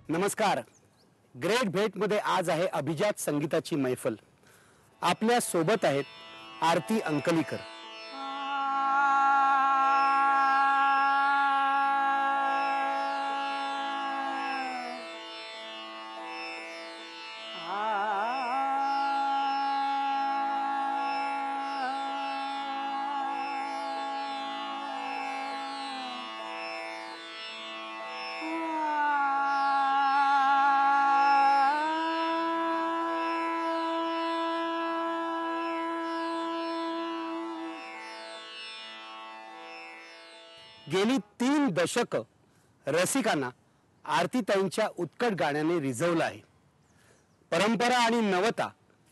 नमस्कार. ग्रेट भेट मध्ये आज आहे अभिजात संगीताची मैफल. आपल्या सोबत आहेत आरती अंकलीकर. गेली 3 दशक रसिकांना आरतीताईंच्या उत्कट गाण्याने रिझवलं आहे. परंपरा आणि नवता,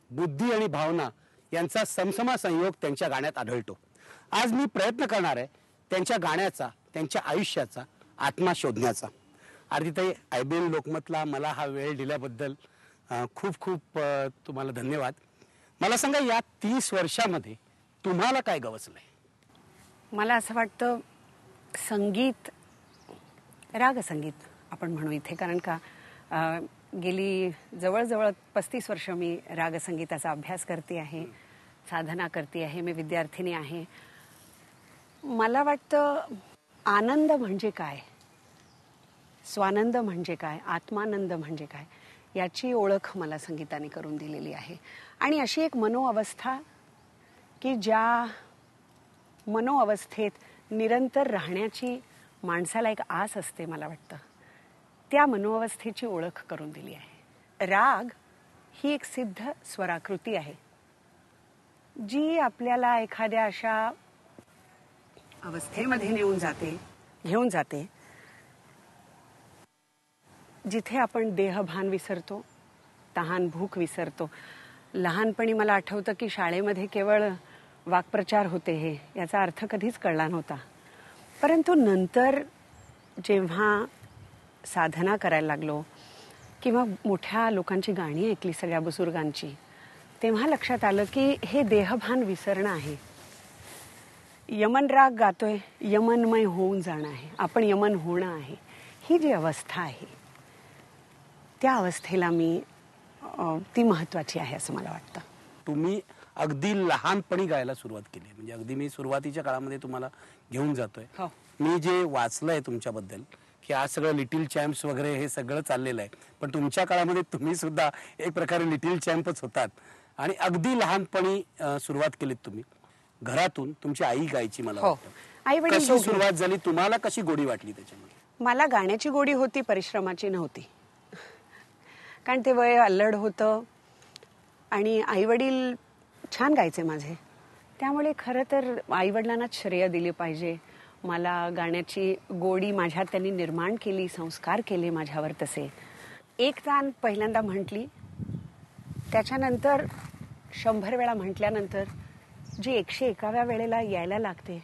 बुद्धी आणि भावना यांचा समसमा संयोग त्यांच्या गाण्यात आढळतो. आज मी प्रयत्न करणार आहे त्यांच्या गाण्याचा, त्यांच्या आयुष्याचा आत्मा शोधण्याचा. आरतीताई, IBN लोकमतला मला हा वेळ दिल्याबद्दल खूप खूप तुम्हाला धन्यवाद. मला सांगा, या 30 वर्षामध्ये तुम्हाला काय गवसलंय? मला असं वाटतं संगीत, रागसंगीत आपण म्हणू इथे, कारण का गेली जवळजवळ 35 वर्ष मी रागसंगीताचा अभ्यास करते आहे, साधना करते आहे, मी विद्यार्थिनी आहे. मला वाटतं आनंद म्हणजे काय, स्वानंद म्हणजे काय, आत्मानंद म्हणजे काय, याची ओळख मला संगीताने करून दिलेली आहे. आणि अशी एक मनोअवस्था की ज्या मनोअवस्थेत निरंतर राहण्याची माणसाला एक आस असते, मला वाटतं त्या मनोअवस्थेची ओळख करून दिली आहे. राग ही एक सिद्ध स्वराकृती आहे जी आपल्याला एखाद्या अशा अवस्थेमध्ये घेऊन जाते जिथे आपण देहभान विसरतो, तहान भूक विसरतो. लहानपणी मला आठवतं की शाळेमध्ये केवळ वाक्प्रचार होते, हे याचा अर्थ कधीच कळला नव्हता. परंतु नंतर जेव्हा साधना करायला लागलो किंवा मोठ्या लोकांची गाणी ऐकली, सगळ्या बुजुर्गांची, तेव्हा लक्षात आलं की हे देहभान विसरणं आहे. यमन राग गातोय, यमनमय होऊन जाणं आहे, आपण यमन होणं आहे. ही जी अवस्था आहे त्या अवस्थेला ती महत्वाची आहे असं मला वाटतं. तुम्ही अगदी लहानपणी गायला सुरुवात केली, म्हणजे अगदी मी सुरुवातीच्या काळामध्ये तुम्हाला घेऊन जातोय. मी जे वाचलंय तुमच्याबद्दल की आज सगळं लिटिल चॅम्प्स वगैरे हे सगळं चाललेलं आहे, पण तुमच्या काळामध्ये तुम्ही सुद्धा एक प्रकारे लिटिल चॅम्पच होतात आणि अगदी लहानपणी सुरुवात केलीत तुम्ही. घरातून तुमची आई गायची, मला वाटतं. आई वडील कशी सुरुवात झाली, तुम्हाला कशी गोडी वाटली त्याच्यामध्ये? मला गाण्याची गोडी होती, परिश्रमाची नव्हती. कारण ते वय अल्लड होतं आणि आई वडील छान गायचे माझे, त्यामुळे खरं तर आईवडिलांनाच श्रेय दिले पाहिजे. मला गाण्याची गोडी माझ्यात त्यांनी निर्माण केली, संस्कार केले माझ्यावर तसे. एक तान पहिल्यांदा म्हटली, त्याच्यानंतर 100 वेळा म्हटल्यानंतर जी 101व्या वेळेला यायला लागते,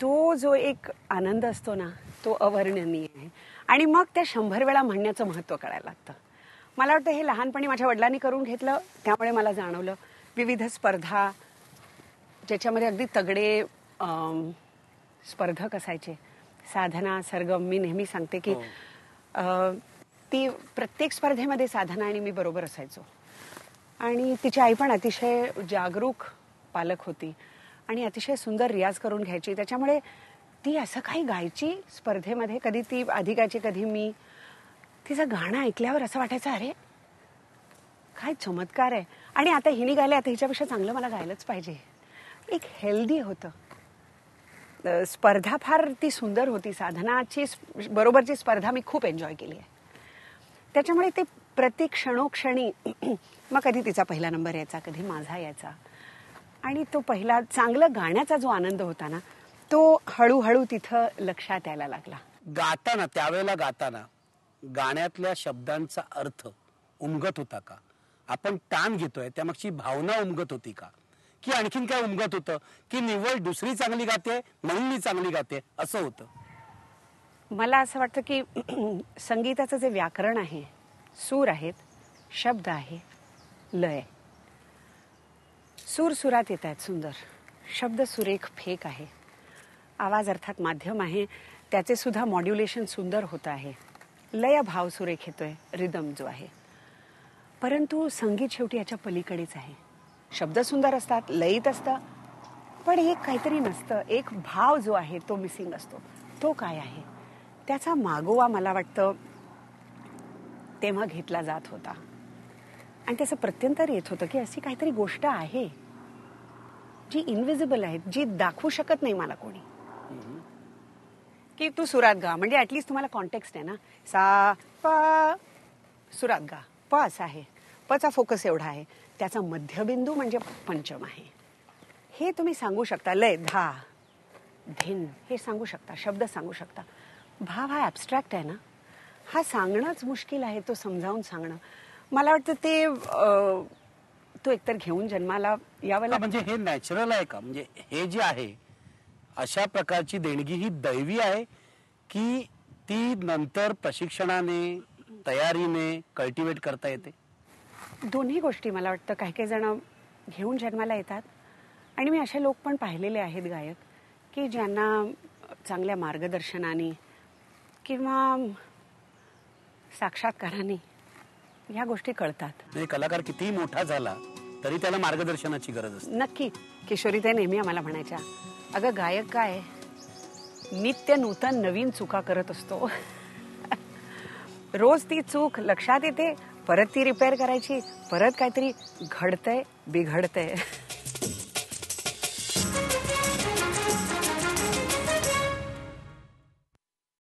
तो जो एक आनंद असतो ना, तो अवर्णनीय आहे. आणि मग त्या 100 वेळा म्हणण्याचं महत्त्व कळायला लागतं. मला वाटतं हे लहानपणी माझ्या वडिलांनी करून घेतलं, त्यामुळे मला जाणवलं. विविध स्पर्धा ज्याच्यामध्ये अगदी तगडे स्पर्धक असायचे, साधना, सरगम. मी नेहमी सांगते की ती प्रत्येक स्पर्धेमध्ये साधना आणि मी बरोबर असायचो. आणि तिची आई पण अतिशय जागरूक पालक होती आणि अतिशय सुंदर रियाज करून घ्यायची. त्याच्यामुळे ती असं काही गायची स्पर्धेमध्ये, कधी ती आधी गायची, कधी मी. तिचं गाणं ऐकल्यावर असं वाटायचं, अरे काय चमत्कार आहे. आणि आता हिने गायलं, आता हिच्यापेक्षा चांगलं मला गायलंच पाहिजे. एक हेल्दी होतं. स्पर्धा फार ती सुंदर होती. साधनाची बरोबरची स्पर्धा मी खूप एन्जॉय केली आहे. त्याच्यामुळे ते प्रति क्षणोक्षणी मग कधी तिचा पहिला नंबर यायचा, कधी माझा यायचा. आणि तो पहिला चांगलं गाण्याचा जो आनंद होता ना, तो हळूहळू तिथं लक्षात यायला लागला. गाताना, त्यावेळेला गाताना गाण्यातल्या शब्दांचा अर्थ उमगत होता का? आपण ताण घेतोय त्यामागची भावना उमगत होती का? की आणखीन काय उमगत होतं की निव्वळ दुसरी चांगली गाते म्हणून मी चांगली गाते असं होतं? मला असं वाटतं की संगीताचं जे व्याकरण आहे, सूर आहेत, शब्द आहे, लय. सूर सुरात येत आहेत सुंदर, शब्द सुरेख फेक आहे, आवाज अर्थात माध्यम आहे, त्याचे सुद्धा मॉड्युलेशन सुंदर होत आहे. लय भाव सुरेख येतोय, रिदम जो आहे. परंतु संगीत शेवटी याच्या पलीकडेच आहे. शब्द सुंदर असतात, लयीत असतं, पण एक काहीतरी नसतं. एक भाव जो आहे तो मिसिंग असतो. तो काय आहे त्याचा मागोवा मला वाटतं तेव्हा घेतला जात होता. आणि त्याचं प्रत्यंतर येत होतं की अशी काहीतरी गोष्ट आहे जी इनविजिबल आहे, जी दाखवू शकत नाही मला कोणी. की तू सुरात गा, म्हणजे ऍटलिस्ट तुम्हाला कॉन्टेक्स्ट आहे ना. सा पा सुरात गा, प असा आहे, पचा फोकस एवढा आहे, त्याचा मध्यबिंदू म्हणजे पंचम आहे. हे तुम्ही सांगू शकता. लय, धा, धिन हे सांगू शकता, शब्द सांगू शकता. भाव हा ॲब्स्ट्रॅक्ट आहे ना, हा सांगणंच मुश्किल आहे. तो समजावून सांगणं मला वाटतं ते तो एकतर घेऊन जन्माला यावं. म्हणजे हे नॅचरल आहे का? म्हणजे हे जे आहे अशा प्रकारची देणगी ही दैवी आहे की ती नंतर प्रशिक्षणाने, तयारीने कल्टिवेट करता येते? दोन्ही गोष्टी मला वाटतं. काही काही जण घेऊन जन्माला येतात आणि मी असे लोक पण पाहिलेले आहेत गायक की ज्यांना चांगल्या मार्गदर्शनाने किंवा साक्षात्काराने ह्या गोष्टी कळतात. म्हणजे कलाकार कितीही मोठा झाला तरी त्याला मार्गदर्शनाची गरज असते. नक्की. किशोरी ते नेहमी आम्हाला म्हणायच्या, अगं गायक काय नित्य नूतन नवीन चुका करत असतो. रोज ती चूक लक्षात येते, परत ती रिपेअर करायची, परत काहीतरी घडतंय बिघडतंय.